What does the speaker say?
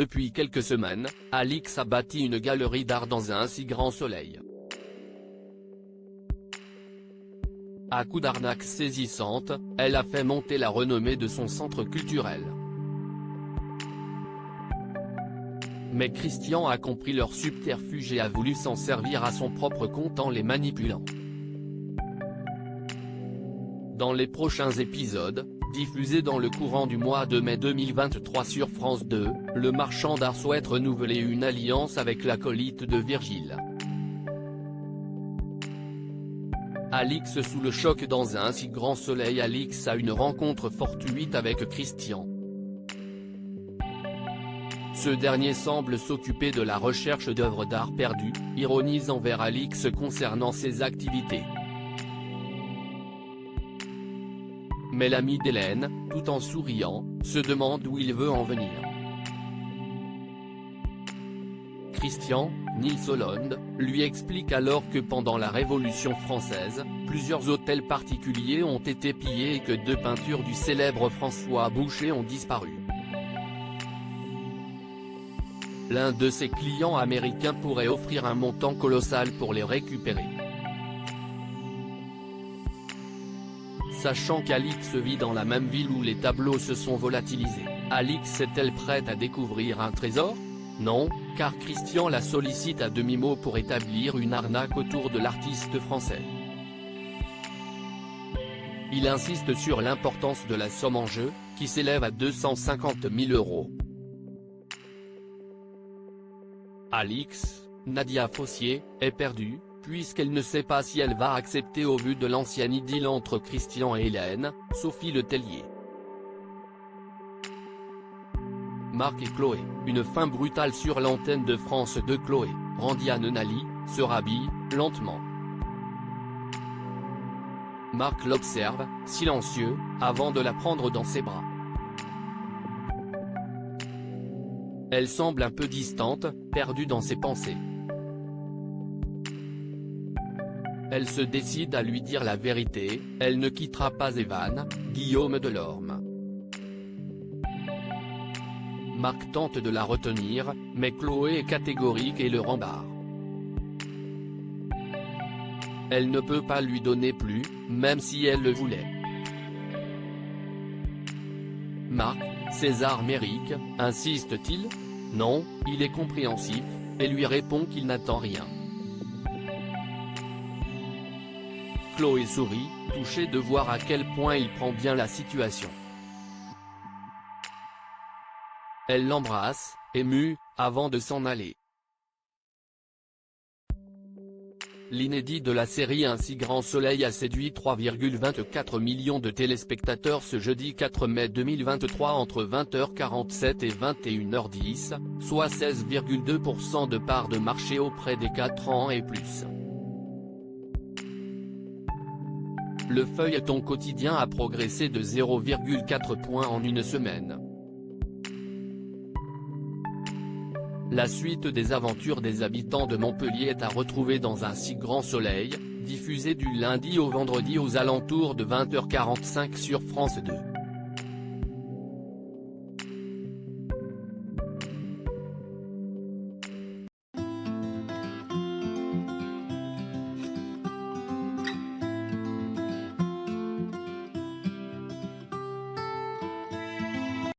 Depuis quelques semaines, Alix a bâti une galerie d'art dans un si grand soleil. À coups d'arnaques saisissantes, elle a fait monter la renommée de son centre culturel. Mais Christian a compris leur subterfuge et a voulu s'en servir à son propre compte en les manipulant. Dans les prochains épisodes, diffusés dans le courant du mois de mai 2023 sur France 2, le marchand d'art souhaite renouveler une alliance avec l'acolyte de Virgile. Alix sous le choc dans un si grand soleil. Alix a une rencontre fortuite avec Christian. Ce dernier semble s'occuper de la recherche d'œuvres d'art perdues, ironise envers Alix concernant ses activités. Mais l'ami d'Hélène, tout en souriant, se demande où il veut en venir. Christian, Nils Hollande, lui explique alors que pendant la Révolution française, plusieurs hôtels particuliers ont été pillés et que 2 peintures du célèbre François Boucher ont disparu. L'un de ses clients américains pourrait offrir un montant colossal pour les récupérer. Sachant qu'Alix vit dans la même ville où les tableaux se sont volatilisés, Alix est-elle prête à découvrir un trésor? Non, car Christian la sollicite à demi-mot pour établir une arnaque autour de l'artiste français. Il insiste sur l'importance de la somme en jeu, qui s'élève à 250 000 €. Alix, Nadia Fossier, est perdue, puisqu'elle ne sait pas si elle va accepter au vu de l'ancienne idylle entre Christian et Hélène, Sophie Letellier. Marc et Chloé, une fin brutale sur l'antenne de France 2. Chloé, Randiane Nali, se rhabille, lentement. Marc l'observe, silencieux, avant de la prendre dans ses bras. Elle semble un peu distante, perdue dans ses pensées. Elle se décide à lui dire la vérité, elle ne quittera pas Evan, Guillaume Delorme. Marc tente de la retenir, mais Chloé est catégorique et le rembarre. Elle ne peut pas lui donner plus, même si elle le voulait. Marc, César Méric, insiste-t-il? Non, il est compréhensif, et lui répond qu'il n'attend rien. Chloé sourit, touchée de voir à quel point il prend bien la situation. Elle l'embrasse, émue, avant de s'en aller. L'inédit de la série Un si grand soleil a séduit 3,24 millions de téléspectateurs ce jeudi 4 mai 2023 entre 20h47 et 21h10, soit 16,2% de part de marché auprès des 4 ans et plus. Le feuilleton quotidien a progressé de 0,4 points en une semaine. La suite des aventures des habitants de Montpellier est à retrouver dans Un si grand soleil, diffusé du lundi au vendredi aux alentours de 20h45 sur France 2.